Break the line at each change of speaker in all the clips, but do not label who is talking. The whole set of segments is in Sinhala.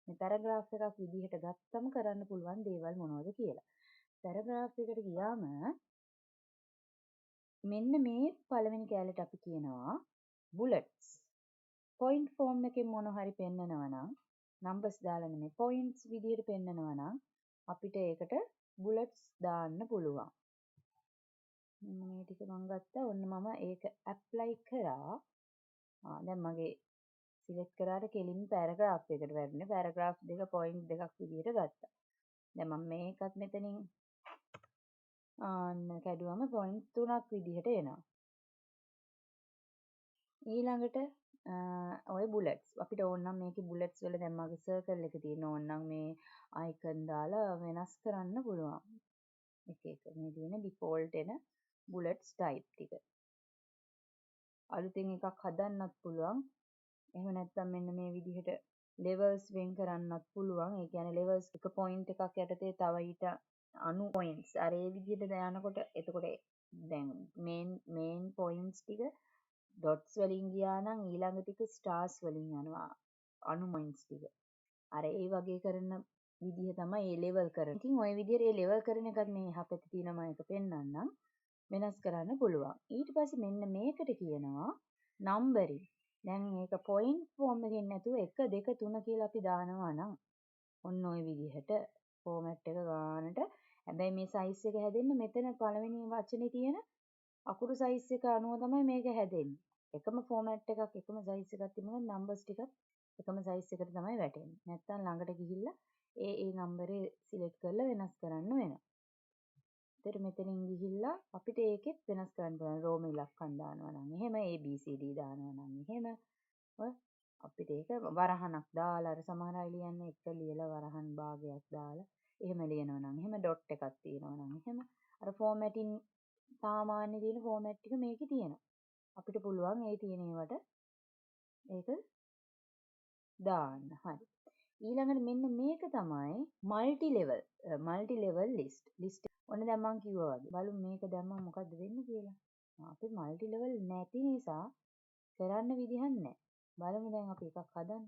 මේ පැරග්‍රාෆ් එකක් විදිහට ගත්තම කරන්න පුළුවන් දේවල් මොනවද කියලා. පැරග්‍රාෆ් එකට ගියාම මෙන්න මේ පළවෙනි කැලේට අපි කියනවා bullets. point form එකෙන් මොන හරි පෙන්නනවා නම් numbers දාලා නෙමෙයි points විදිහට පෙන්නනවා නම් අපිට ඒකට bullets දාන්න පුළුවන්. මෙන්න මේ ටික මම ගත්තා. ඔන්න මම ඒක apply කරා. දැන් මගේ select කරාට කෙලින්ම paragraph එකට වැටුනේ. paragraph දෙක point දෙකක් විදිහට ගත්තා. දැන් මම මේකත් මෙතනින් කැඩුවම point 3ක් විදිහට එනවා. ඊළඟට ඔය bullets අපිට ඕන නම් මේකේ bullets වල දැන් මගේ circle එක තියෙන ඕන නම් මේ icon දාලා වෙනස් කරන්න පුළුවන්. එක මේ තියෙන default එන bullets type ටික. අලුතෙන් එකක් හදන්නත් පුළුවන්. එහෙම නැත්නම් මෙන්න මේ විදිහට levels වෙන් කරන්නත් පුළුවන්. ඒ කියන්නේ levels එක point එකක් යටතේ තව ඊට අනු points අර ඒ විදිහට යනකොට එතකොට දැන් main points ටික dots වලින් ගියා නම් ඊළඟ ටික stars වලින් යනවා අනු points ටික. අර ඒ වගේ කරන විදිහ තමයි මේ level කරන. ඉතින් ওই විදිහට මේ level කරන එකත් මේ එහා පැත්තේ තියෙන මම එක පෙන්නන්නම්. වෙනස් කරන්න පුළුවන්. ඊට පස්සේ මෙන්න මේකට කියනවා numbering. දැන් මේක point form එකකින් නැතුව 1 2 3 කියලා අපි දානවා නම් ඔන්න ඔය විදිහට format එක ගන්නට. හැබැයි මේ size එක හැදෙන්න මෙතන පළවෙනි වචනේ තියෙන අකුරු size එක අනුව තමයි මේක හැදෙන්නේ. එකම format එකක් එකම size එකක් තිබුණොත් numbers ටිකත් එකම size එකට තමයි වැටෙන්නේ. නැත්තම් ළඟට ගිහිල්ලා ඒ නම්බරේ select කරලා වෙනස් කරන්න වෙනවා. ඒතර මෙතනින් ගිහිල්ලා අපිට ඒකෙත් වෙනස් කරන්න පුළුවන්. රෝම ඉලක්කම් දානවා නම් එහෙම ABCD දානවා නම් එහෙම අපිට ඒක වරහනක් දාලා අර සමහර අය ලියන්නේ එක ලියලා වරහන් භාගයක් දාලා එහෙම ලියනවා නම් එහෙම ඩොට් එකක් තියෙනවා නම් එහෙම අර formatting සාමාන්‍ය තියෙන format ටික මේකේ තියෙනවා. අපිට පුළුවන් ඒ තියෙන ඒවට ඒක දාන්න. හරි. ඊළඟට මෙන්න මේක තමයි multi level list. ඔන්න දැන් මම කිව්වා වගේ. බලමු මේක දැම්මම මොකද්ද වෙන්නේ කියලා. අපි multi level නැති නිසා කරන්න විදිහක් නැහැ. බලමු දැන් අපි එකක් හදන්න.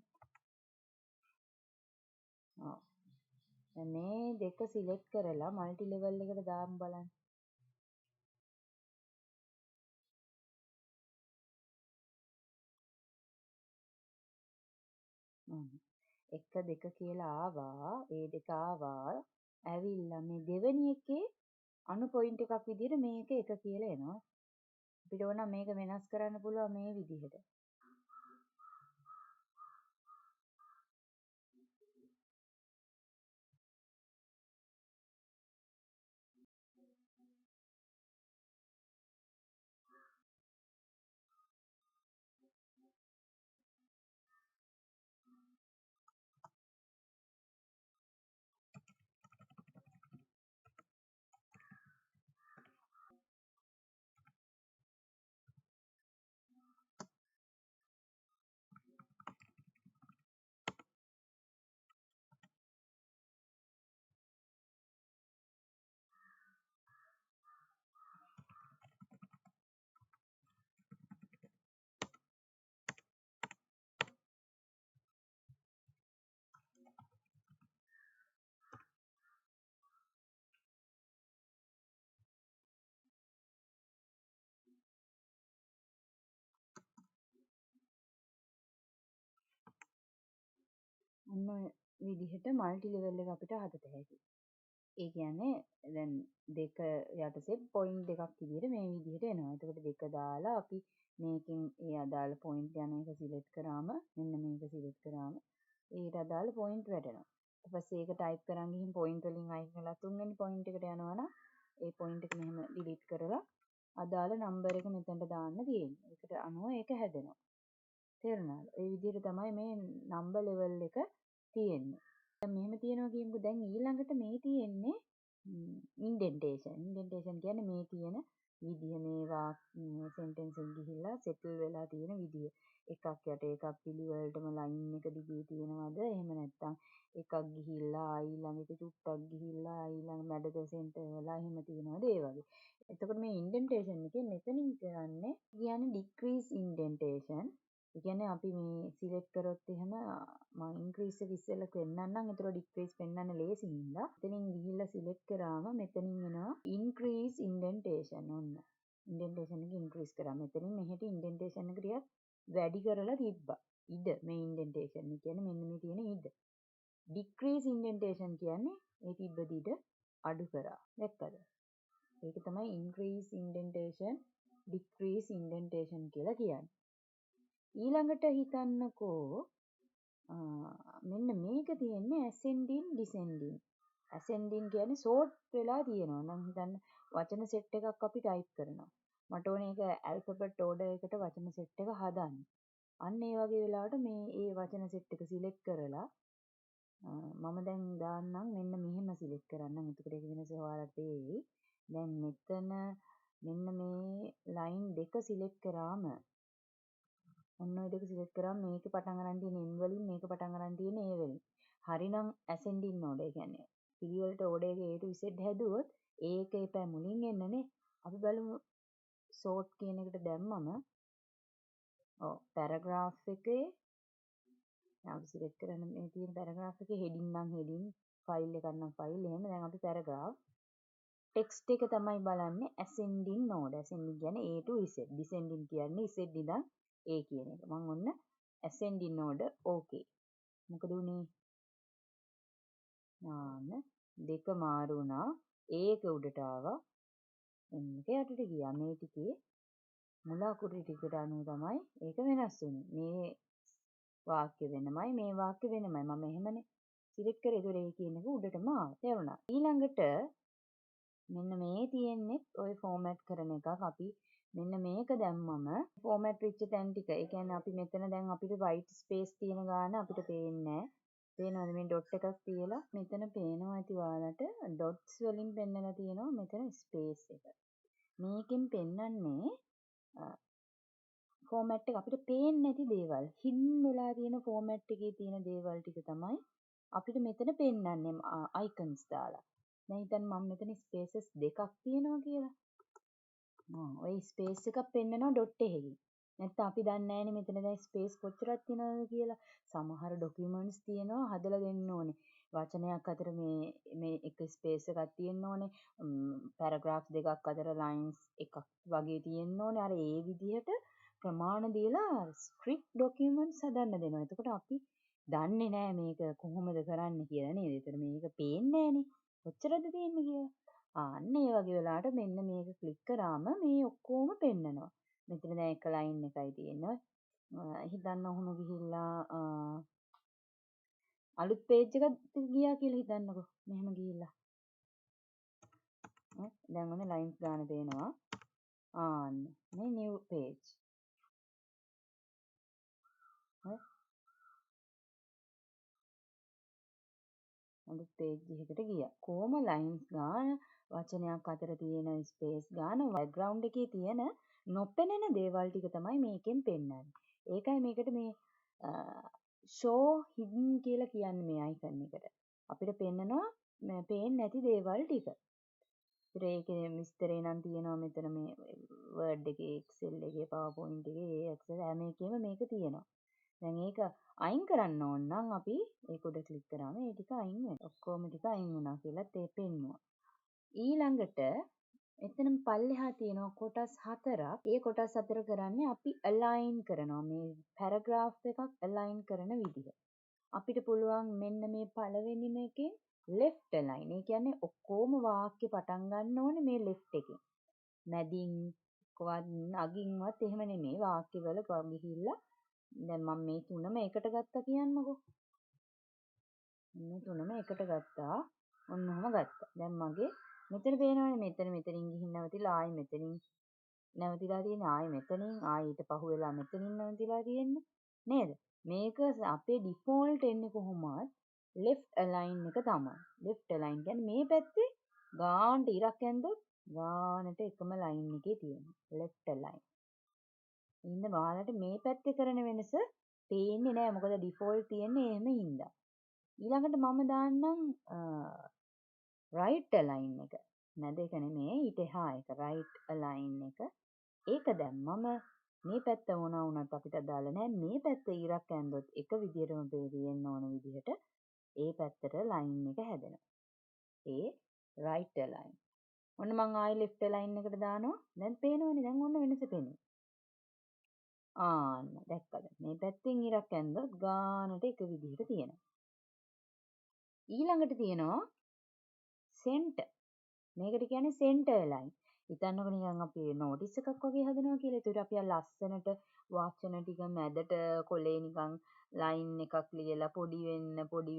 දැන් මේ දෙක සිලෙක්ට් කරලා multi level එකට දාමු බලන්න. එක දෙක කියලා ආවා. ඒ දෙක ආවා. ඇවිල්ලා මේ දෙවෙනි එකේ අනු පොයින්ට් එකක් විදිහට මේක එක කියලා එනවා. අපිට ඕන මේක වෙනස් කරන්න පුළුවන් මේ විදිහට. ඔන්න ඔය විදිහට මල්ටි ලෙවල් එක අපිට හදට හැකියි. ඒ කියන්නේ දැන් දෙක යටතේ පොයින්ට් දෙකක් විදිහට මේ විදිහට එනවා. එතකොට දෙක දාලා අපි මේකෙන් ඒ අදාළ පොයින්ට් යන එක සිලෙක්ට් කරාම මෙන්න මේක සිලෙක්ට් කරාම ඒකට අදාළ පොයින්ට් වැටෙනවා. ඊට පස්සේ ඒක ටයිප් කරන් ගිහින් පොයින්ට් වලින් අයින් කරලා තුන්වෙනි පොයින්ට් එකට යනවා නම් ඒ පොයින්ට් එක මෙහෙම ඩිලීට් කරලා අදාළ නම්බර් එක මෙතනට දාන්න තියෙන්නේ. ඒකට අනුව ඒක හැදෙනවා. තේරුණාද? ඒ විදිහට තමයි මේ නම්බර් ලෙවල් එක තියෙන්නේ. දැන් මෙහෙම තියෙනවා කියමුකෝ. දැන් ඊළඟට මේ තියෙන්නේ ඉන්ඩෙන්ටේෂන්. ඉන්ඩෙන්ටේෂන් කියන්නේ මේ තියෙන විදිහ මේවා සෙන්ටෙන්ස් එක ගිහිල්ලා සෙටල් වෙලා තියෙන විදිහ. එකක් යට එකක් පිළිවෙලටම ලයින් එක දිගේ තියෙනවද? එහෙම නැත්නම් එකක් ගිහිල්ලා ඊළඟ එක චුට්ටක් ගිහිල්ලා ඊළඟ මැදට සෙන්ටර් වෙලා එහෙම තියෙනවද? ඒ වගේ. එතකොට මේ ඉන්ඩෙන්ටේෂන් එකේ මෙතනින් කියන්නේ ඩික්‍රීස් ඉන්ඩෙන්ටේෂන්. ඒ කියන්නේ අපි මේ සිලෙක්ට් කරොත් එහෙම මම ඉන්ක්‍රීස් එක ඉස්සෙල්ලා පෙන්නන්නම්. ඒතර ඩික්‍රීස් පෙන්නන්න ලේසි හින්දා. එතනින් ගිහිල්ලා සිලෙක්ට් කරාම මෙතනින් එනවා ඉන්ක්‍රීස් ඉන්ඩෙන්ටේෂන්. ඔන්න. ඉන්ඩෙන්ටේෂන් එක ඉන්ක්‍රීස් කරා. මෙතනින් මෙහෙට ඉන්ඩෙන්ටේෂන් එක ටිකක් වැඩි කරලා තිබ්බා. ඉඩ මේ ඉන්ඩෙන්ටේෂන් එක කියන්නේ මෙන්න මේ තියෙන ඉඩ. ඩික්‍රීස් ඉන්ඩෙන්ටේෂන් කියන්නේ ඒ තිබ්බ ඉඩ අඩු කරා. දැක්කද? ඒක තමයි ඉන්ක්‍රීස් ඉන්ඩෙන්ටේෂන් ඩික්‍රීස් ඉන්ඩෙන්ටේෂන් කියලා කියන්නේ. ඊළඟට හිතන්නකෝ මෙන්න මේක තියෙන්නේ ascending descending. ascending කියන්නේ sort වෙලා තියෙනවා. නම් හිතන්න වචන සෙට් එකක් අපි ටයිප් කරනවා. මට ඕනේ ඒක alphabet order එකට වචන සෙට් එක හදන්න. අන්න ඒ වගේ වෙලාවට මේ ඒ වචන සෙට් එක සිලෙක්ට් කරලා මම දැන් දාන්නම් මෙන්න මෙහෙම සිලෙක්ට් කරන්නම්. එතකොට ඒක වෙනස ඔයාලට තේරෙයි. දැන් මෙතන මෙන්න මේ ලයින් දෙක සිලෙක්ට් කරාම ඔන්න ඔය දෙක සිලෙක්ට් කරාම මේකේ පටන් ගන්න තියෙන n වලින් මේක පටන් ගන්න තියෙන a වලින්. හරිනම් ascending order කියන්නේ පිළිවෙලට order එක a to z හැදුවොත් a එක එපා මුලින් එන්නනේ. අපි බලමු sort කියන එකට දැම්මම paragraph එකේ අපි සිලෙක්ට් කරන මේ තියෙන paragraph එකේ heading නම් heading, file එකක් නම් file. එහෙම දැන් අපි paragraph text එක තමයි බලන්නේ ascending order. ascending කියන්නේ a to z. descending කියන්නේ z ඉඳන් a කියන එක. මම ඔන්න ascending order okay. මොකද උනේ? නාන්න දෙක මාරු වුණා. a එක උඩට ආවා. n එක යටට ගියා. මේ ටිකේ මුල අකුරු ටිකට අනුව තමයි ඒක වෙනස් වුනේ. මේ වාක්‍ය වෙනමයි මේ වාක්‍ය වෙනමයි. මම එහෙමනේ සිලෙක්ට් කරේ. ඒතකොට ඒ කියන එක උඩටම ආවා. ඊළඟට මෙන්න මේ තියෙන්නේ ඔය ෆෝමැට් කරන එකක්. අපි මෙන්න මේක දැම්මම ෆෝමැට් වෙච්ච තැන් ටික. ඒ කියන්නේ අපි මෙතන දැන් අපිට white space තියෙන ගාන අපිට පේන්නේ නැහැ. පේනවද මේ ඩොට් එකක් තියලා? මෙතන පේනවා ඇති ඔයාලට ඩොට්ස් වලින් පෙන්නලා තියෙනවා මෙතන ස්පේස් එක. මේකෙන් පෙන්නන්නේ ෆෝමැට් එක අපිට පේන්නේ නැති දේවල්. හිඩන් වෙලා තියෙන ෆෝමැට් එකේ තියෙන දේවල් ටික තමයි අපිට මෙතන පෙන්නන්නේ අයිකන්ස් දාලා. දැන් හිතන්න මම මෙතන ස්පේසස් දෙකක් තියෙනවා කියලා. ඔය ස්පේස් එකක් පෙන්නනවා ඩොට් එකකින්. නැත්නම් අපි දන්නේ නැහැනේ මෙතන දැන් ස්පේස් කොච්චරක් තියෙනවද කියලා. සමහර ඩොකියුමන්ට්ස් තියෙනවා හදලා දෙන්න ඕනේ. වචනයක් අතර මේ එක ස්පේස් එකක් තියෙන්න ඕනේ. පැරග්‍රාෆ් දෙකක් අතර ලයින්ස් එකක් වගේ තියෙන්න ඕනේ. අර ඒ විදිහට ප්‍රමාණ දීලා ස්ට්‍රික්ට් ඩොකියුමන්ට්ස් හදන්න දෙනවා. එතකොට අපි දන්නේ නැහැ මේක කොහොමද කරන්න කියලා නේද? ඒතර මේක පේන්නේ නැහනේ. කොච්චරද තියෙන්නේ කියලා. අන්න ඒ වගේ වෙලාවට මෙන්න මේක ක්ලික් කරාම මේ ඔක්කොම පෙන්නනවා. මෙතන දැන් එක ලයින් එකයි තියෙන්නේ. හිතන්න ඔහොම ගිහිල්ලා අලුත් පේජ් එකක් ගියා කියලා හිතන්නකෝ. මෙහෙම ගිහිල්ලා. දැන් ඔන්න ලයින්ස් ගන්න පේනවා. ආන්න මේ new page. අලුත් පේජ් එකකට ගියා. කොහොම ලයින්ස් ගාන වචනයක් අතර තියෙන ස්පේස් ගාන බෑග්ග්‍රවුන්ඩ් එකේ තියෙන නොපෙනෙන දේවල් ටික තමයි මේකෙන් පෙන්වන්නේ. ඒකයි මේකට මේ show hidden කියලා කියන්නේ මේ අයිකන් එකට. අපිට පෙන්නනවා පේන්නේ නැති දේවල් ටික. ඒතර ඒකේ විස්තරේ නම් තියෙනවා මෙතන මේ Word එකේ Excel එකේ PowerPoint එකේ Access හැම එකේම මේක තියෙනවා. දැන් ඒක අයින් කරන්න ඕන නම් අපි ඒක උඩ ක්ලික් කරාම ඒ ටික අයින් වෙනවා. ඔක්කොම ටික අයින් වුණා කියලා තේ පෙන්නවා. ඊළඟට එතන පල්ලෙහා තියෙනවා කොටස් හතරක්. ඒ කොටස් හතර කරන්නේ අපි align කරනවා. මේ paragraph එකක් align කරන විදිහ. අපිට පුළුවන් මෙන්න මේ පළවෙනිම එකේ left align. ඒ කියන්නේ ඔක්කොම වාක්‍ය පටන් ගන්න ඕනේ මේ left එකෙන්. මැදින් කොවත් අගින්වත් එහෙම නෙමෙයි වාක්‍යවල ගිහිල්ලා දැන් මම මේ තුනම එකට ගත්තා කියන්නකෝ. මේ තුනම එකට ගත්තා. ඔන්න ඔහම ගත්තා. දැන් මගේ මෙතන පේනවනේ මෙතනින් ගිහින් නැවතිලා ආයි මෙතනින් නැවතිලා තියෙන්නේ ආයි මෙතනින් ආයි ඊට පහුවෙලා මෙතනින් නැවතිලා තියෙන්නේ නේද? මේක අපේ ඩිෆෝල්ට් එන්නේ කොහොමවත් left align එක තමයි. left align කියන්නේ මේ පැත්තේ ගානට ඉරක් ඇන්දොත් ගානට එකම ලයින් එකේ තියෙනවා. left align. ඉන්න ඔයාලට මේ පැත්තේ කරන වෙනස පේන්නේ නැහැ මොකද ඩිෆෝල්ට් තියෙන්නේ එහෙම හින්දා. ඊළඟට මම දාන්නම් right align එක. මැද එක නෙමෙයි ඊට එහා එක right align එක. ඒක දැම්මම මේ පැත්ත මොනවා වුණත් අපිට අදාළ නැහැ. මේ පැත්ත ඉරක් ඇන්දොත් එක විදියටම පේන්න ඕන විදිහට ඒ පැත්තට ලයින් එක හැදෙනවා. ඒ right align. ඔන්න මං ආයෙ left align එකට දානවා. දැන් පේනවනේ. දැන් ඔන්න වෙනස පේනවා. ආන්න දැක්කද? මේ පැත්තෙන් ඉරක් ඇන්දොත් ගානට එක විදිහට තියෙනවා. ඊළඟට තියෙනවා center. මේකට කියන්නේ center line. හිතන්නකො නිකන් අපි නෝටිස් එකක් වගේ හදනවා කියලා. ඒකට අපි ලස්සනට වචන ටික මැදට කොලේ නිකන් ලයින් එකක් ලියලා පොඩි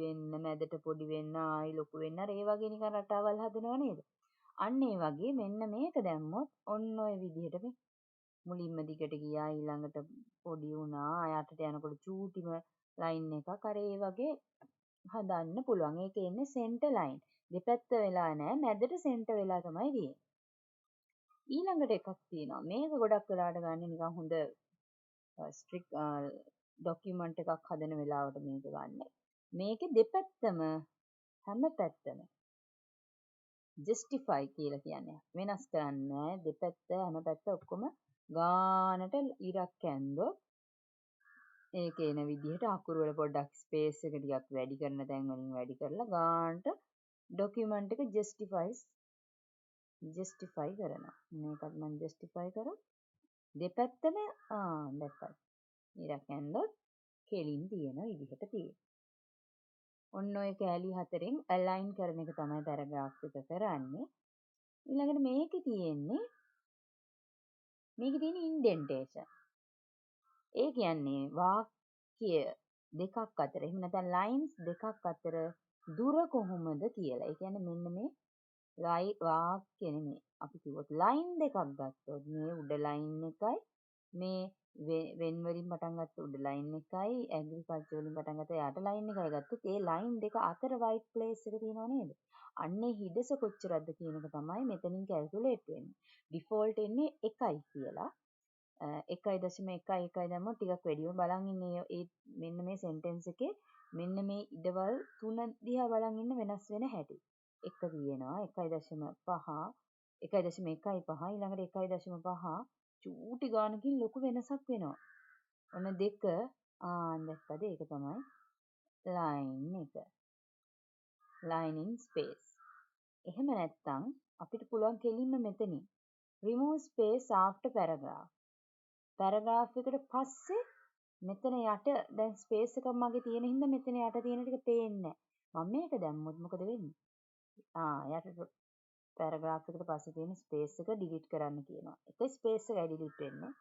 වෙන්න මැදට පොඩි වෙන්න ආයි ලොකු වෙන්න අර ඒ වගේ නිකන් රටාවල් හදනව නේද? අන්න ඒ වගේ මෙන්න මේක දැම්මොත් ඔන්න ඔය විදිහට මේ මුලින්ම දිගට ගියා ඊළඟට පොඩි වුණා ආයතට යනකොට චූටිම ලයින් එකක් අර ඒ වගේ හදන්න පුළුවන්. ඒක එන්නේ සෙන්ටර් ලයින්. දෙපැත්ත වෙලා නැහැ මැදට සෙන්ටර් වෙලා තමයි තියෙන්නේ. ඊළඟට එකක් තියෙනවා. මේක ගොඩක් වෙලාවට ගන්න නිකන් හොඳ ස්ට්‍රික් ડોකියුමන්ට් එකක් හදන වෙලාවට මේක ගන්න. මේකේ දෙපැත්තම හැම පැත්තම justify කියලා කියන්නේ. වෙනස් කරන්නේ දෙපැත්ත හැම පැත්ත ඔක්කොම ගානට ඉරක් ඇන්දොත් ඒක එන විදිහට අකුරු වල පොඩ්ඩක් ස්පේස් එක ටිකක් වැඩි කරන තැන් වලින් වැඩි කරලා ගානට ડોකියුමන්ට් එක ජස්ටිෆයි කරනවා. මේකත් මම ජස්ටිෆයි කරා. දෙපැත්තම දැක්කද? ඉරක් ඇන්දොත් කෙලින් තියෙන විදිහට තියෙනවා. ඔන්න ඔය කෑලි හතරෙන් align කරන එක තමයි පැරග්‍රාෆ් එක කරන්නේ. ඊළඟට මේකේ තියෙන්නේ ඉන්ඩෙන්ටේෂන්. ඒ කියන්නේ වාක්‍ය දෙකක් අතර එහෙම නැත්නම් ලයින්ස් දෙකක් අතර දුර කොහොමද කියලා. ඒ කියන්නේ මෙන්න මේ වාක්‍ය නෙමෙයි. අපි කිව්වොත් ලයින් දෙකක් ගත්තොත් මේ උඩ ලයින් එකයි මේ වෙන් වලින් පටන් ගත්ත උඩ ලයින් එකයි ඇග්‍රිකල්චර් වලින් පටන් ගත්ත යට ලයින් එකයි ගත්තොත් ඒ ලයින් දෙක අතර වයිට් ප්ලේස් එක තියෙනව නේද? අන්නේ හිඩස කොච්චරද කියන එක තමයි මෙතනින් කැල්කියුලේට් වෙන්නේ. ඩිෆෝල්ට් එන්නේ 1යි කියලා. 1.1 දැම්මොත් ටිකක් වැඩිම බලන් ඉන්නේ ඒ මෙන්න මේ සෙන්ටෙන්ස් එකේ මෙන්න මේ ඉඩවල් තුන දිහා බලන් ඉන්න වෙනස් වෙන හැටි. 1 තියෙනවා 1.5 1.15 ඊළඟට 1.5 චූටි ගානකින් ලොකු වෙනසක් වෙනවා. ඔන්න 2 දැක්කද ඒක තමයි ලයින් එක. line in space. එහෙම නැත්නම් අපිට පුළුවන් කෙලින්ම මෙතනින් remove space after paragraph. paragraph එකට පස්සේ මෙතන යට දැන් ස්පේස් එකක් මගේ තියෙන හින්දා මෙතන යට තියෙන ටික පේන්නේ නැහැ. මම මේක දැම්මොත් මොකද වෙන්නේ? යට paragraph එකට පස්සේ තියෙන ස්පේස් එක delete කරන්න කියනවා. එක ස්පේස් එකයි delete වෙන්නේ.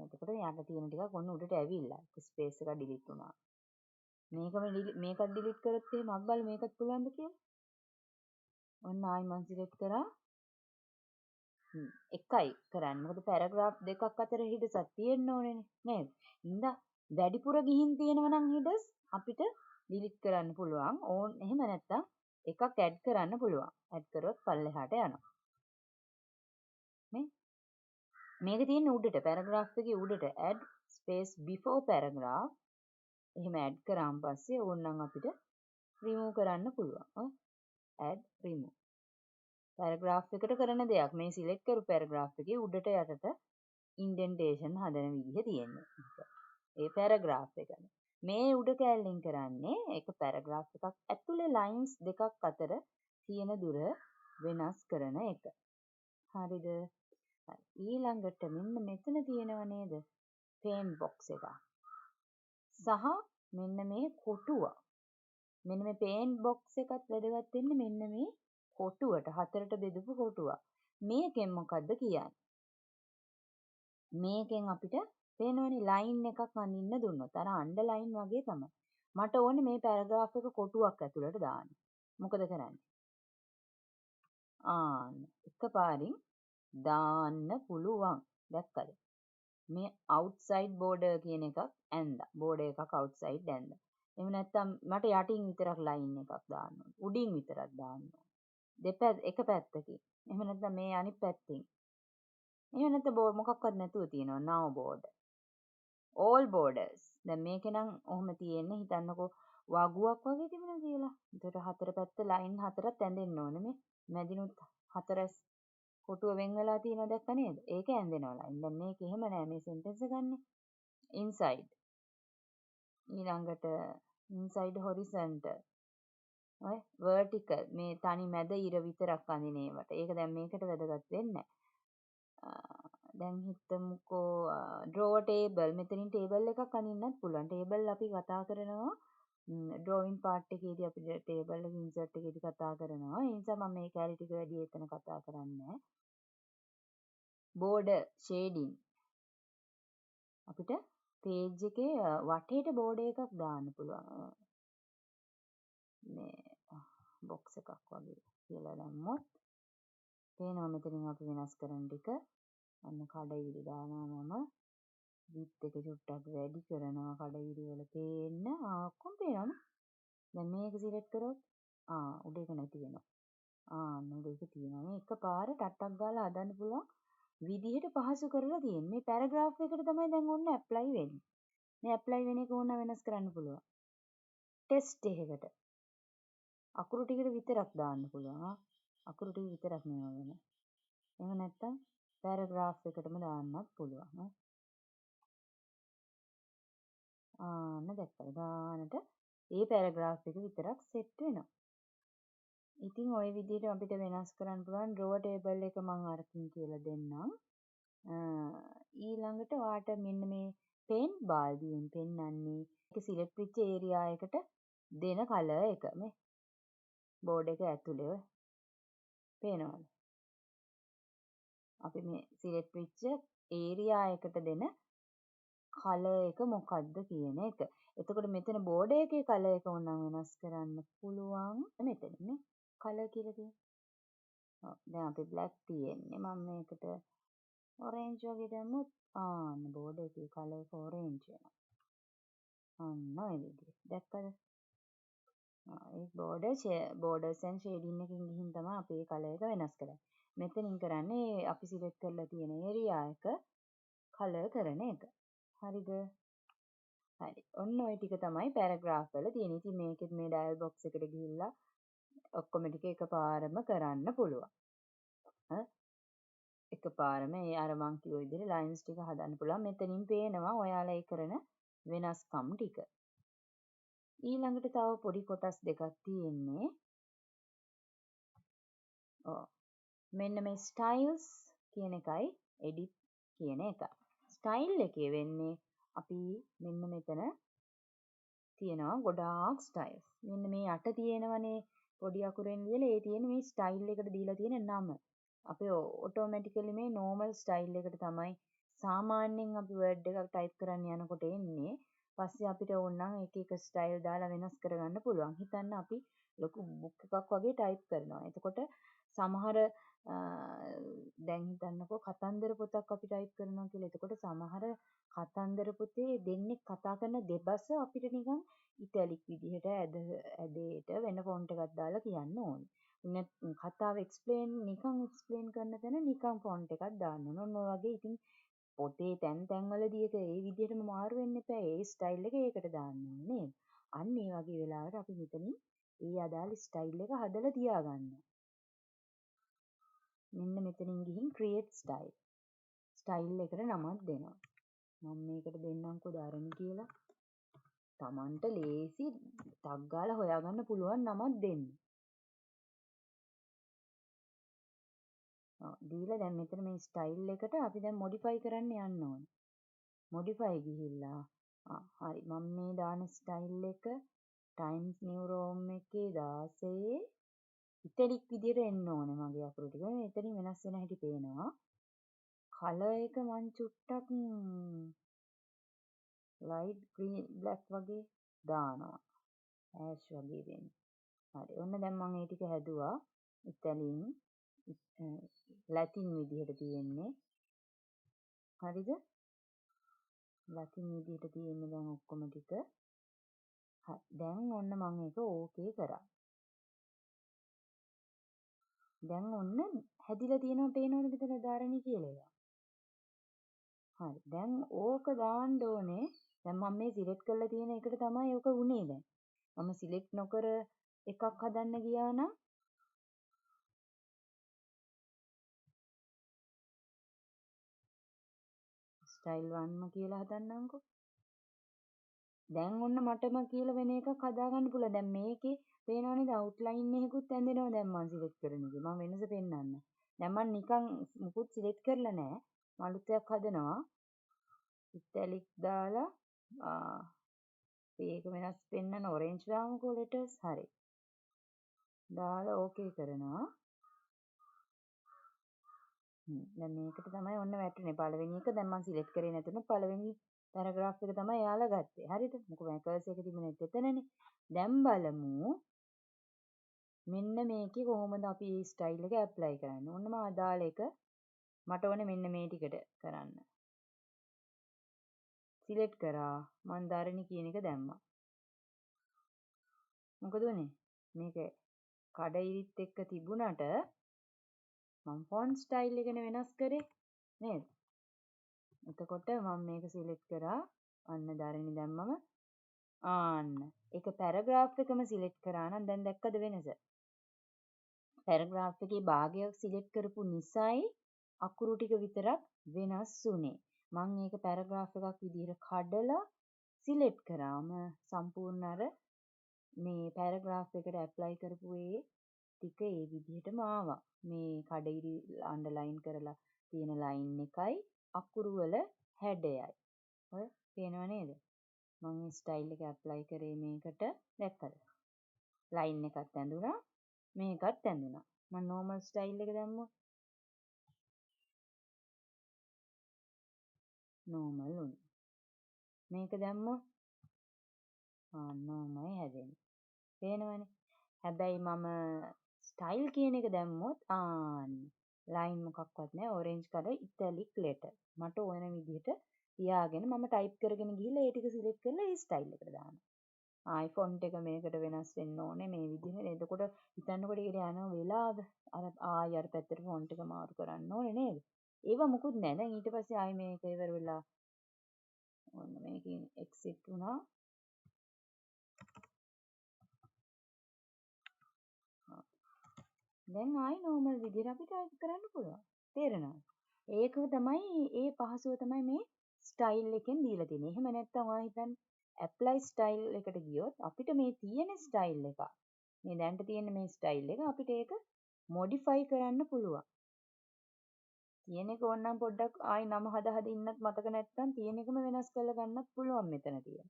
එතකොට යට තියෙන ටිකක් ඔන්න උඩට ඇවිල්ලා ස්පේස් එක delete වුණා. මේකත් delete කරොත් එහෙම අබ්බල් මේකත් පුළුවන්ද කියලා? ඔන්න ආයි මම select කරා. එකයි කරන්න. මොකද පැරග්‍රාෆ් දෙකක් අතර හිඩසක් තියෙන්න ඕනේනේ නේද? ඉඳා වැඩිපුර ගිහින් තියෙනවා නම් හිඩස් අපිට delete කරන්න පුළුවන්. ඕන් එහෙම නැත්තම් එකක් add කරන්න පුළුවන්. add කරොත් පල්ලෙහාට යනවා. නේ? මේක තියෙන්නේ උඩට පැරග්‍රාෆ් එකේ උඩට add space before paragraph. එහෙම add කරාන් පස්සේ ඕනනම් අපිට remove කරන්න පුළුවන්. add remove. පැරග්‍රාෆ් එකට කරන දෙයක්. මේ සිලෙක්ට් කරු පැරග්‍රාෆ් එකේ උඩට යටට ඉන්ඩෙන්ටේෂන් හදන විදිහ තියෙනවා. ඒ පැරග්‍රාෆ් එක. මේ උඩ කැලෙන් කරන්නේ ඒක පැරග්‍රාෆ් එකක් ඇතුලේ ලයින්ස් දෙකක් අතර තියෙන දුර වෙනස් කරන එක. හරිද? ඊළඟට මෙන්න මෙතන තියෙනව නේද? පේන්ට් බොක්ස් එක. සහ මෙන්න මේ කොටුව. මෙන්න මේ පේන්ට් බොක්ස් එකත් වැදගත් වෙන්නේ මෙන්න මේ කොටුවට හතරට බෙදපු කොටුව. මේකෙන් මොකද්ද කියන්නේ? මේකෙන් අපිට පේනවනේ ලයින් එකක් අඳින්න දුන්නොත් අර අන්ඩර්ලයින් වගේ තමයි. මට ඕනේ මේ පැරග්‍රාෆ් එක කොටුවක් ඇතුළට දාන්න. මොකද කරන්නේ? එකපාරින් දාන්න පුළුවන්. දැක්කද? මේ outside border කියන එකක් ඇන්දා. border එකක් outside ඇන්දා. එහෙම නැත්නම් මට යටින් විතරක් ලයින් එකක් දාන්න ඕනේ. උඩින් විතරක් දාන්න ඕනේ. එක පැත්තකින්. එහෙම නැත්නම් මේ අනිත් පැත්තෙන්. එහෙම නැත්නම් මොකක්වත් නැතුව තියෙනවා now border. all borders. දැන් මේකේ නම් ඔහොම තියෙන්නේ හිතන්නකෝ වගුවක් වගේ තිබුණා කියලා. ඒකට හතර පැත්ත ලයින් හතරක් ඇඳෙන්න ඕනේ මේ. මැදිනුත් හතර කොටුව වෙන් වෙලා තියෙනවා දැක්ක නේද? ඒක ඇඳෙනවා line. දැන් මේක එහෙම නෑ මේ sentence එක ගන්න. inside. ඊළඟට inside horizontal. ඔය vertical මේ තනි මැද ඉර විතරක් අඳින ඒවට. ඒක දැන් මේකට වැදගත් වෙන්නේ නැහැ. දැන් හිතමුකෝ draw table. මෙතනින් table එකක් අඳින්නත් පුළුවන්. table අපි කතා කරනවා drawing part එකේදී අපි table එක insert එකේදී කතා කරනවා. ඒ නිසා මම මේ කැලි ටික වැඩි එතන කතා කරන්නේ border shading. අපිට page එකේ වටේට border එකක් දාන්න පුළුවන්. මේ box එකක් වගේ කියලා දැම්මොත් පේනවා මෙතනින් අපි වෙනස් කරන ටික. අන්න කඩවිලි දානවා මම width එක චුට්ටක් වැඩි කරනවා කඩවිලි වල පේන්න. ඔක්කොම පේනවනේ. දැන් මේක සිලෙක්ට් කරොත් උඩ එක නැති වෙනවා. අන්න උඩ එක තියෙනවා. මේ එකපාර ටට්ටක් ගාලා හදන්න පුළුවන් විදිහට පහසු කරලා තියෙන්නේ. මේ පැරග්‍රාෆ් එකට තමයි දැන් ඔන්න ඇප්ලයි වෙන්නේ. මේ ඇප්ලයි වෙන එක ඕන වෙනස් කරන්න පුළුවන්. ටෙස්ට් එකකට අකුරු ටිකට විතරක් දාන්න පුළුවන්. අකුරු ටික විතරක් මේවා වෙන. එහෙම නැත්නම් පැරග්‍රාෆ් එකටම දාන්නත් පුළුවන්. ආන්න දැක්කද? ගානට ඒ පැරග්‍රාෆ් එක විතරක් සෙට් වෙනවා. ඉතින් ওই විදිහට අපිට වෙනස් කරන්න පුළුවන් draw table එක මම අරකින් කියලා දෙන්නම්. ඊළඟට ඔයාට මෙන්න මේ පේන් බාල්දියෙන් පෙන්වන්නේ ඒක සිලෙක්ට් වෙච්ච ඒරියා එකට දෙන කලර් එක මේ බෝඩ් එක ඇතුලේ පේනවද? අපි මේ සිලෙක්ට් වෙච්ච ඒරියා එකට දෙන කලර් එක මොකක්ද කියන එක. එතකොට මෙතන බෝඩ් එකේ කලර් එක ඕනම් වෙනස් කරන්න පුළුවන්. මෙතනනේ කලර් කියලා තියෙන්නේ. ඔව් දැන් අපි black තියෙන්නේ. මම මේකට orange වගේ දැම්මොත් අන්න බෝඩ් එකේ කලර් එක orange වෙනවා. අන්න ඔය විදිහට. දැක්කද? ඒ borders and shading එකකින් ගිහින් තමයි අපි මේ කලර් එක වෙනස් කරන්නේ. මෙතනින් කරන්නේ අපි සිලෙක්ට් කරලා තියෙන ඒරියා එක කලර් කරන එක. හරිද? හරි. ඔන්න ඔය ටික තමයි පැරග්‍රාෆ් වල තියෙන්නේ. ඉතින් මේකෙත් මේ ඩයල් බොක්ස් එකට ගිහිල්ලා ඔක්කොම ටික එකපාරම කරන්න පුළුවන්. එකපාරම ඒ අර මං කිව්ව විදිහට ලයින්ස් ටික හදන්න පුළුවන්. මෙතනින් පේනවා ඔයාලා ඒ කරන වෙනස්කම් ටික. ඊළඟට තව පොඩි කොටස් දෙකක් තියෙන්නේ. ඔව්. මෙන්න මේ ස්ටයිල්ස් කියන එකයි එඩිට් කියන එක. ස්ටයිල් එකේ වෙන්නේ අපි මෙන්න මෙතන තියෙනවා ගොඩාක් ස්ටයිල්ස්. මෙන්න මේ යට තියෙනවනේ පොඩි අකුරෙන් ලියලා ඒ තියෙන මේ ස්ටයිල් එකට දීලා තියෙන නම. අපි ඔටෝමැටිකලි මේ නෝමල් ස්ටයිල් එකට තමයි සාමාන්‍යයෙන් අපි වර්ඩ් එකක් ටයිප් කරන්න යනකොට එන්නේ. පස්සේ අපිට ඕන නම් එක එක ස්ටයිල් දාලා වෙනස් කරගන්න පුළුවන්. හිතන්න අපි ලොකු බුක් එකක් වගේ ටයිප් කරනවා. එතකොට සමහර දැන් හිතන්නකෝ කතන්දර පොතක් අපි ටයිප් කරනවා කියලා. එතකොට සමහර කතන්දර පොතේ දෙන්නෙක් කතා කරන දෙබස අපිට නිකන් ඉටැලික් විදිහට ඇදේට වෙන ෆොන්ට් එකක් දාලා කියන්න ඕනේ. කතාව නිකන් එක්ස්ප්ලেইন කරන තැන නිකන් ෆොන්ට් එකක් දාන්න ඕන. ඔන්න ඔය වගේ ඉතින් පොතේ තැන් තැන්වලදී ඒක ඒ විදිහටම මාරු වෙන්න එපා. ඒ ස්ටයිල් එක ඒකට දාන්න ඕනේ නේද? අන්න ඒ වගේ වෙලාවට අපි මෙතනින් ඒ අදාළ ස්ටයිල් එක හදලා තියාගන්නවා. මෙන්න මෙතනින් ගිහින් create style. ස්ටයිල් එකට නමක් දෙනවා. මම මේකට දෙන්නම්කෝ ධර්ම කියලා. Tamanට ලේසි ටග් ගාලා හොයාගන්න පුළුවන් නමක් දෙන්න. දීලා දැන් මෙතන මේ ස්ටයිල් එකට අපි දැන් modify කරන්න යන්න ඕනේ. modify ගිහිල්ලා හරි මම මේ දාන ස්ටයිල් එක Times New Roman එකේ 16 ඉටලික් විදියට එන්න ඕනේ මගේ අකුරු ටික. මෙතනින් වෙනස් වෙන හැටි පේනවා. කලර් එක මං චුට්ටක් light green black වගේ දානවා. ඇෂ් වගේ වෙන්න. හරි. ඔන්න දැන් මම මේ ටික හැදුවා. ඉතාලියෙන් ලැටින් විදිහට තියෙන්නේ. හරිද? ලැටින් විදිහට තියෙන්නේ දැන් ඔක්කොම ටික. හරි. දැන් ඔන්න මම ඒක ඕකේ කරා. දැන් ඔන්න හැදිලා තියෙනවා පේනවද මෙතන ධාරණී කියලා එකක්. හරි. දැන් ඕක දාන්න ඕනේ. දැන් මම මේ සිලෙක්ට් කරලා තියෙන එකට තමයි ඕක උනේ දැන්. මම සිලෙක්ට් නොකර එකක් හදන්න ගියා නම් style 1ම කියලා හදන්නම්කෝ. දැන් ඔන්න මටම කියලා වෙන එකක් හදාගන්න පුළුවන්. දැන් මේකේ පේනව නේද outline එකකුත් ඇඳෙනවා දැන් මම select කරන එකේ. මම වෙනස පෙන්නන්න. දැන් මම නිකන් මුකුත් select කරලා නැහැ. මම අලුත් එකක් හදනවා. italic දාලා මේක වෙනස් පෙන්නන orange දාමුකෝ letters. හරි. දාලා okay කරනවා. දැන් මේකට තමයි ඔන්න වැටුනේ. පළවෙනි එක දැන් මම select කරේ නැතුණු පළවෙනි paragraph එක තමයි එයාලා ගත්තේ. හරිද? මොකද මම cursor එක තිබුණේ එතනනේ. දැන් බලමු මෙන්න මේකේ කොහොමද අපි මේ style එක apply කරන්නේ. ඔන්න මම අදාළ එක මට ඕනේ මෙන්න මේ ටිකට කරන්න. select කරා. මම ධරණි කියන එක දැම්මා. මොකද උනේ? මේක කඩඉරිත් එක්ක තිබුණට මම font style එකනේ වෙනස් කරේ නේද? එතකොට මම මේක select කරා. අන්න ධරණි දැම්මම ආන්න. ඒක paragraph එකම select කරා නම් දැන් දැක්කද වෙනස? paragraph එකේ භාගයක් select කරපු නිසායි අකුරු ටික විතරක් වෙනස් වුනේ. මම ඒක paragraph එකක් විදිහට කඩලා select කරාම සම්පූර්ණ අර මේ paragraph එකට apply කරපු ඒ ටික ඒ විදිහටම ආවා. මේ කඩිරි underline කරලා තියෙන line එකයි අකුරු වල හැඩයයි. ඔය පේනව නේද? මම මේ style එක apply කරේ මේකට දැක්කද? line එකත් ඇඳුනා මේකත් ඇඳුනා. මම normal style එක දැම්මොත් normal උනේ. මේක දැම්මොත් normal හැදෙන්නේ. පේනවනේ. හැබැයි මම style කියන එක දැම්මොත් line මොකක්වත් නැහැ orange color italic letter. මට ඕන විදිහට තියාගෙන මම type කරගෙන ගිහලා ඒ ටික select කරලා ඒ style එකට දානවා. ආයි font එක මේකට වෙනස් වෙන්න ඕනේ මේ විදිහට. එතකොට හිතන්නකොට ඒකට යන වෙලාව ආයි අර පැත්තට font එක මාරු කරන්න ඕනේ නේද? ඒව මුකුත් නැහැ. දැන් ඊට පස්සේ ආයි මේක ඉවර වෙලා ඔන්න මේකෙන් exit වුණා. දැන් ආයි normal විදිහට අපි type කරන්න පුළුවන්. තේරෙනවද? ඒක තමයි ඒ පහසුව තමයි මේ style එකෙන් දීලා තියෙන්නේ. එහෙම නැත්නම් ඔයා හිතන්න apply style එකට ගියොත් අපිට මේ තියෙන style එක මේ දැන්ට තියෙන මේ style එක අපිට ඒක modify කරන්න පුළුවන්. තියෙන එක ඕනනම් පොඩ්ඩක් ආයි නම හදා ඉන්නත් මතක නැත්නම් තියෙන එකම වෙනස් කරලා ගන්නත් පුළුවන් මෙතන තියෙන.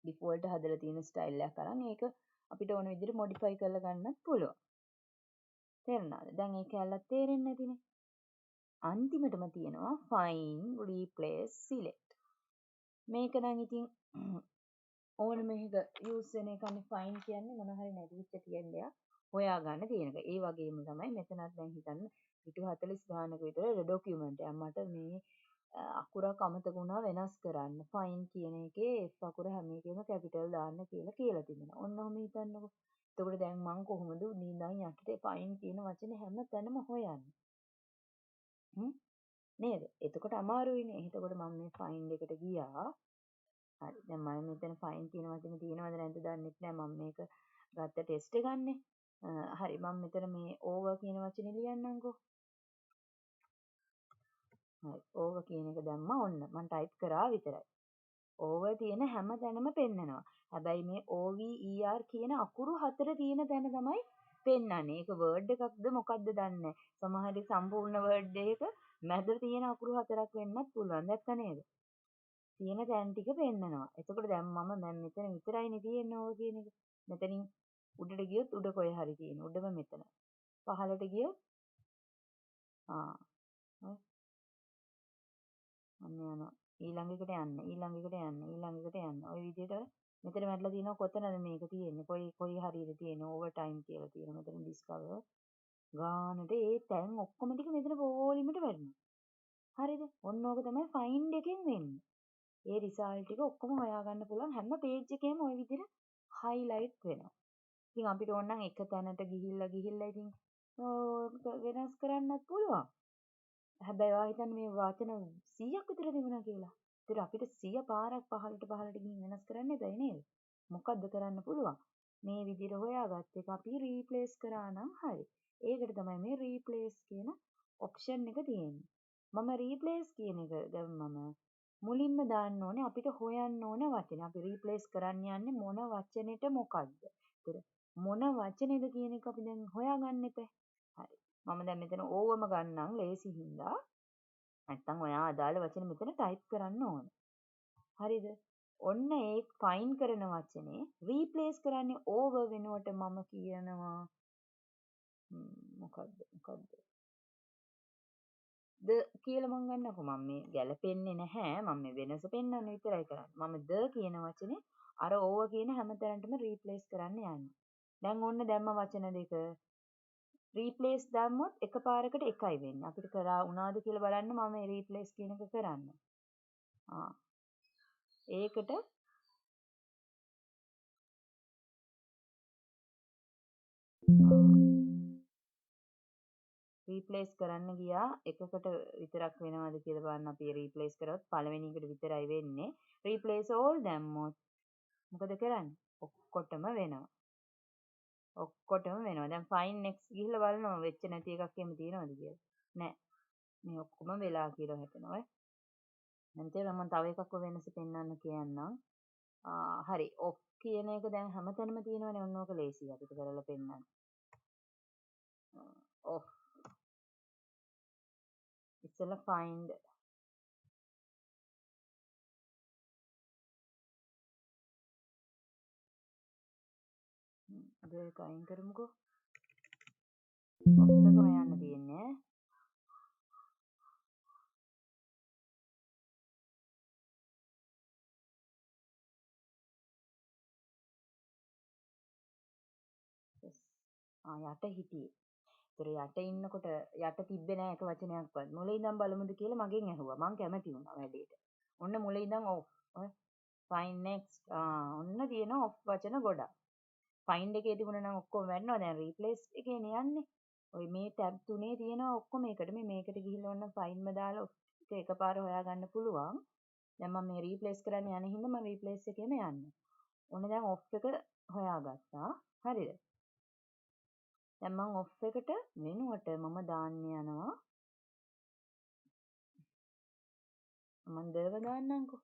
default හදලා තියෙන style එකක් අරන් ඒක අපිට ඕන විදිහට modify කරලා ගන්නත් පුළුවන්. තේරුණාද? දැන් ඒ කැලලක් තේරෙන්නේ නැතිනේ. අන්තිමටම තියෙනවා find replace select. මේක නම් ඉතින් ඕන මේක use වෙන එකනේ find කියන්නේ මොන හරි නැතිවෙච්ච තියෙන දෙයක් හොයාගන්න තියෙන එක. ඒ වගේම තමයි මෙතනත් දැන් හිතන්න පිටු 40 ගානක විතර document එකක්. මට මේ අකුරක් අමතක වුණා වෙනස් කරන්න. find කියන එකේ F අකුර හැම එකෙම capital දාන්න කියලා තිබුණා. ඔන්න ඔහම හිතන්නකෝ. එතකොට දැන් මම කොහොමද ඉඳන් යටට find කියන වචනේ හැම තැනම හොයන්නේ? නේද? එතකොට අමාරුයිනේ. එතකොට මම මේ find එකට ගියා. හරි. දැන් මම මෙතන find කියන වචනේ තියෙනවද නැද්ද දන්නෙත් නෑ. මම මේක ගත්ත ටෙස්ට් එක ගන්නෙ. හරි. මම මෙතන මේ over කියන වචනේ ලියන්නම්කෝ. හරි. over කියන එක දැම්මා ඔන්න. මම type කරා විතරයි. over තියෙන හැම තැනම පෙන්නනවා. හැබැයි මේ over කියන අකුරු හතර තියෙන තැන තමයි පෙන්නන්නේ. ඒක word එකක්ද මොකක්ද දන්නේ නෑ. සමහර සම්පූර්ණ word එකක මැද තියෙන අකුරු හතරක් වෙන්නත් පුළුවන්. දැක්ක නේද? තියෙන තැන් ටික පෙන්නනවා. එතකොට දැන් මම මෙතන විතරයිනේ තියෙන්නේ ඕක කියන එක. මෙතනින් උඩට ගියොත් උඩ කොහෙ හරි තියෙන. උඩම මෙතන. පහළට ගියොත් අන්න යනවා. ඊළඟ එකට යන්න. ඊළඟ එකට යන්න. ඊළඟ එකට යන්න. ওই විදිහට මෙතන වැටලා තියෙනවා කොතනද මේක තියෙන්නේ? කොයි හරියද තියෙන්නේ? ඕවර් ටයිම් කියලා තියෙනවා. මෙතන ඩිස්කවර් ගානට ඒ තැන් ඔක්කොම ටික මෙතන පොලිමට වැටෙනවා. හරිද? ඔන්න ඕක තමයි ෆයින්ඩ් එකෙන් වෙන්නේ. ඒ රිසල්ට් ටික ඔක්කොම හොයාගන්න පුළුවන් හැම පේජ් එකේම ওই විදිහට highlight වෙනවා. ඉතින් අපිට ඕන නම් එක තැනට ගිහිල්ලා ඉතින් වෙනස් කරන්නත් පුළුවන්. හැබැයි ඔයා හිතන්නේ මේ වචන 100ක් විතර තිබුණා කියලා. ඒතර අපිට 100 පාරක් පහළට ගිහින් වෙනස් කරන්න බැහැ නේද? මොකද්ද කරන්න පුළුවන්? මේ විදිහට හොයාගත්ත එක අපි රීප්ලේස් කරා නම් හරි. ඒකට තමයි මේ රීප්ලේස් කියන ඔප්ෂන් එක තියෙන්නේ. මම රීප්ලේස් කියන එක දැන් මම මුලින්ම දාන්න ඕනේ අපිට හොයන්න ඕන වචන. අපි රීප්ලේස් කරන්න යන්නේ මොන වචනෙට මොකද්ද? ඒතර මොන වචනේද කියන එක අපි දැන් හොයාගන්න එපා. හරි. මම දැන් මෙතන ඕවම ගන්නම් ලේසි හින්දා. නැත්තම් ඔයා අදාළ වචන මෙතන ටයිප් කරන්න ඕන. හරිද? ඔන්න ඒ ෆයින් කරන වචනේ රීප්ලේස් කරන්නේ ඕවර් වෙනුවට මම කියනවා මොකද්ද? ද කියලා මම ගන්නකො මම මේ ගැලපෙන්නේ නැහැ මම මේ වෙනස පෙන්වන්න විතරයි කරන්නේ මම ද කියන වචනේ අර ඕව කියන හැමතැනටම රීප්ලේස් කරන්න යන්නේ දැන් ඔන්න දැම්ම වචන දෙක රීප්ලේස් දැම්මොත් එකපාරකට එකයි වෙන්නේ අපිට කරා උනාද කියලා බලන්න මම මේ රීප්ලේස් කියන එක කරන්න ඒකට රීප්ලේස් කරන්න ගියා එකකට විතරක් වෙනවද කියලා බලන්න අපි රීප්ලේස් කරොත් පළවෙනි එකට විතරයි වෙන්නේ රීප්ලේස් ඕල් දැම්මොත් මොකද කරන්නේ ඔක්කොටම වෙනවා දැන් ෆයින් නෙක්ස්ට් ගිහිල්ලා බලනවා වෙච්ච නැති එකක් එහෙම තියෙනවද කියලා නෑ මේ ඔක්කොම වෙලා කියලා හිතනවා දැන් තේරෙනවා මම තව එකක් වෙනස පෙන්වන්න කියන්නම් හරි ඔෆ් කියන එක දැන් හැමතැනම තියෙනවනේ ඔන්න ඕක ලේසියි අපිට කරලා පෙන්නන්න ඔෆ් ඉස්සෙල්ලා find ඒක අයින් කරමුකෝ ඔෆ් එක හොයන්න තියෙන්නේ යට හිටියේ. ඒතර යට ඉන්නකොට යට තිබ්බේ නෑ එක වචනයක්වත්. මුලින් ඉඳන් බලමුද කියලා මගෙන් ඇහුවා. මං කැමති වුණා වැඩේට. ඔන්න මුලින් ඉඳන් ඔෆ්. fine next. ඔන්න තියෙනවා ඔෆ් වචන ගොඩක්. find එකේ තිබුණා නම් ඔක්කොම වැටෙනවා. දැන් replace එකේනේ යන්නේ. ඔය මේ tab තුනේ තියෙනවා ඔක්කොම එකට මේකට ගිහිල්ලා ඔන්න find ම දාලා ඒක එකපාර හොයාගන්න පුළුවන්. දැන් මම මේ replace කරන්න යන හින්දා මම replace එකේම යන්නේ. ඔන්න දැන් off එක හොයාගත්තා. හරිද? දැන් මම off එකට වෙනුවට මම දාන්න යනවා මම දව දාන්නම්කෝ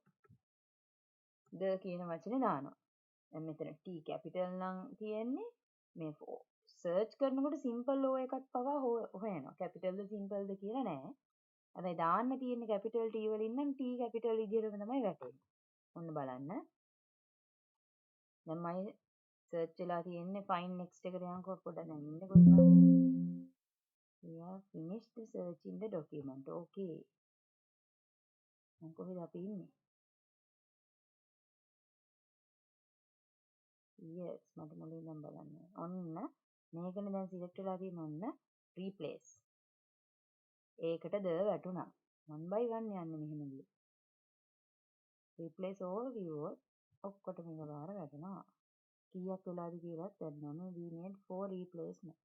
ද කියන වචනේ දානවා දැන් මෙතන T capital නම් තියෙන්නේ මේ සර්ච් කරනකොට simple O එකක් පවා හොයනවා capital ද simple ද කියලා නෑ හැබැයි දාන්න තියෙන්නේ capital T වලින් නම් T capital විදිහටම තමයි වැටෙන්නේ ඔන්න බලන්න දැන් මම සර්ච් වෙලා තියෙන්නේ find next එකට යනකොට පොඩ්ඩක් දැන් ඉන්නේ කොහෙද We have finished searching the document. Okay. දැන් කොහෙද අපි ඉන්නේ? Yes. මට මුලින් ඉඳන් බලන්න. ඔන්න මේකනේ දැන් සිලෙක්ට් වෙලා තියෙන ඔන්න replace. ඒකට ද වැටුණා. one by one යන්නේ මෙහෙම ගියේ. replace all කිව්වොත් ඔක්කොටම එකපාර වැටෙනවා. කීයක් වෙලාද කියලාත් වැටෙනවා. මේ we made 4 replacement.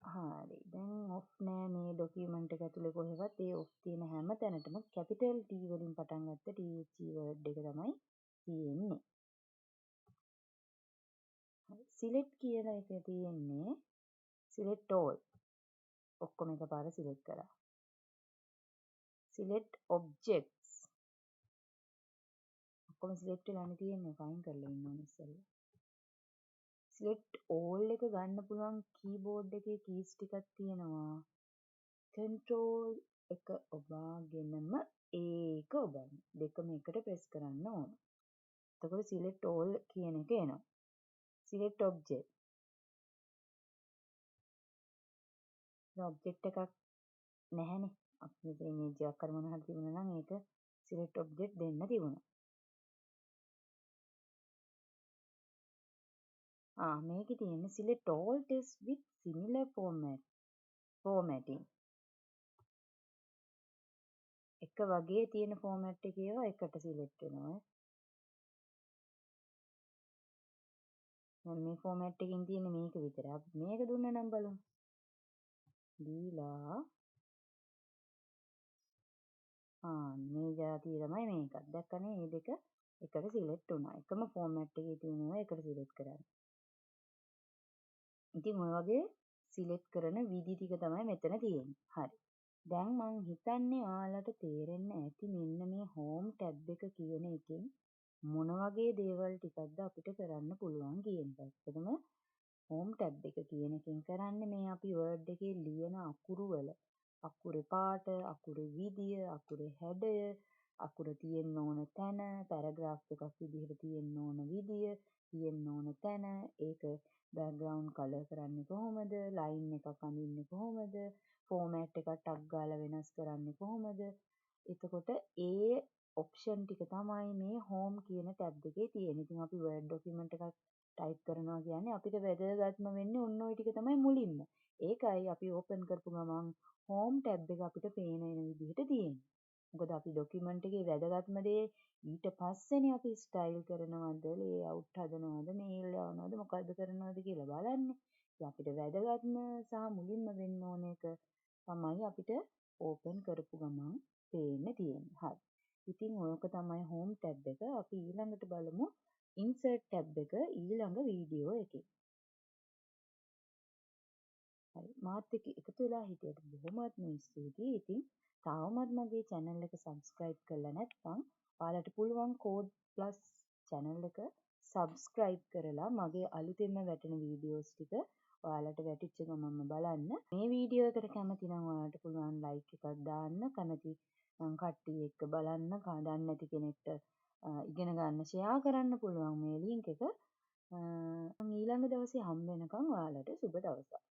හරි දැන් ඔෆ් නෑ මේ ඩොකියුමන්ට් එක ඇතුලේ කොහෙවත් ඒ ඔෆ් තියෙන හැම තැනටම කැපිටල් T වලින් පටන් ගත්ත THE වර්ඩ් එක තමයි තියෙන්නේ. සිලෙක්ට් කියලා එක තියෙන්නේ සිලෙක්ට් all ඔක්කොම එකපාර සිලෙක්ට් කරා. සිලෙක්ට් ඔබ්ජෙක්ට්ස් ඔක්කොම සිලෙක්ට් වෙලානේ තියෙන්නේ ෆයින් කරලා ඉන්න ඕනේ ඉස්සෙල්ලා. සිලෙක්ට් all එක ගන්න පුළුවන් කීබෝඩ් එකේ කීස් ටිකක් තියෙනවා. control එක ඔබාගෙනම ඒක ඔබන්න. දෙකම එකට ප්‍රෙස් කරන්න ඕන. එතකොට select all කියන එක එනවා. select object. object එකක් නැහැනේ. අපි මෙතන image එකක් කර මොන හරි තිබුණා නම් ඒක select object දෙන්න තිබුණා. මේකේ තියෙන්නේ select all text with similar formatting. එක වගේ තියෙන ෆෝමැට් එකේ ඒවා එකට සිලෙක්ට් වෙනවා. දැන් මේ ෆෝමැට් එකකින් තියෙන්නේ මේක විතරයි. අපි මේක දුන්න නම් බලමු. දීලා මේ જાතිය තමයි මේකත්. දැක්කනේ මේ දෙක එකට සිලෙක්ට් වුණා. එකම ෆෝමැට් එකේ තියෙන ඒවා එකට සිලෙක්ට් කරන්න. ඉතින් ඔය වගේ සිලෙක්ට් කරන විදි ටික තමයි මෙතන තියෙන්නේ. හරි. දැන් මං හිතන්නේ ඔයාලට තේරෙන්න ඇති මෙන්න මේ හෝම් ටැබ් එක කියන එකෙන් මොන වගේ දේවල් ටිකක්ද අපිට කරන්න පුළුවන් කියන එක. ඇත්තටම හෝම් ටැබ් එක කියන එකෙන් කරන්නේ මේ අපි වර්ඩ් එකේ ලියන අකුරු වල අකුරේ පාට, අකුරේ විදිය, අකුරේ හැඩය, අකුර තියෙන්න ඕන තැන, පැරග්‍රාෆ් එකක් විදිහට තියෙන්න ඕන විදිය, තියෙන්න ඕන තැන, ඒක බෑග්ග්‍රවුන්ඩ් කලර් කරන්නේ කොහොමද, ලයින් එකක් අඳින්නේ කොහොමද, ෆෝමැට් එකක් ටක් ගාලා වෙනස් කරන්නේ කොහොමද. එතකොට ඒ ඔප්ෂන් ටික තමයි මේ හෝම් කියන ටැබ් එකේ තියෙන්නේ. ඉතින් අපි වර්ඩ් ඩොකියුමන්ට් එකක් ටයිප් කරනවා කියන්නේ අපිට වැදගත්ම වෙන්නේ ඔන්න ඔය ටික තමයි මුලින්ම. ඒකයි අපි ඕපන් කරපු ගමන් හෝම් ටැබ් එක අපිට පේන එන විදිහට තියෙන්නේ. මොකද අපි ඩොකියුමන්ට් එකේ වැදගත්ම දේ ඊට පස්සේනේ අපි ස්ටයිල් කරනවද, ලේඅවුට් හදනවද, මේල් යවනවද, මොකද්ද කරනවද කියලා බලන්නේ. ඉතින් අපිට වැදගත්ම සහ මුලින්ම වෙන්න ඕන එක තමයි අපිට ඕපන් කරපු ගමන් පේන්න තියෙන්නේ. හරි. ඉතින් ඔයක තමයි හෝම් ටැබ් එක. අපි ඊළඟට බලමු ඉන්සර්ට් ටැබ් එක ඊළඟ වීඩියෝ එකේ. හරි. මාත් එක්ක එකතු වෙලා හිටියට බොහොමත්ම ස්තුතියි. ඉතින් තාමත් මගේ channel එක subscribe කරලා නැත්නම් ඔයාලට පුළුවන් Code Plus channel එක subscribe කරලා මගේ අලුතෙන්ම වැටෙන videos ටික ඔයාලට වැටිච්ච ගමන්ම බලන්න. මේ වීඩියෝ එකට කැමති නම් ඔයාලට පුළුවන් like එකක් දාන්න. කැමති නම් කට්ටිය එක්ක බලන්න. දන්නේ නැති කෙනෙක්ට ඉගෙන ගන්න share කරන්න පුළුවන් මේ link එක. ඊළඟ දවසේ හම්බ වෙනකන් ඔයාලට සුබ දවසක්.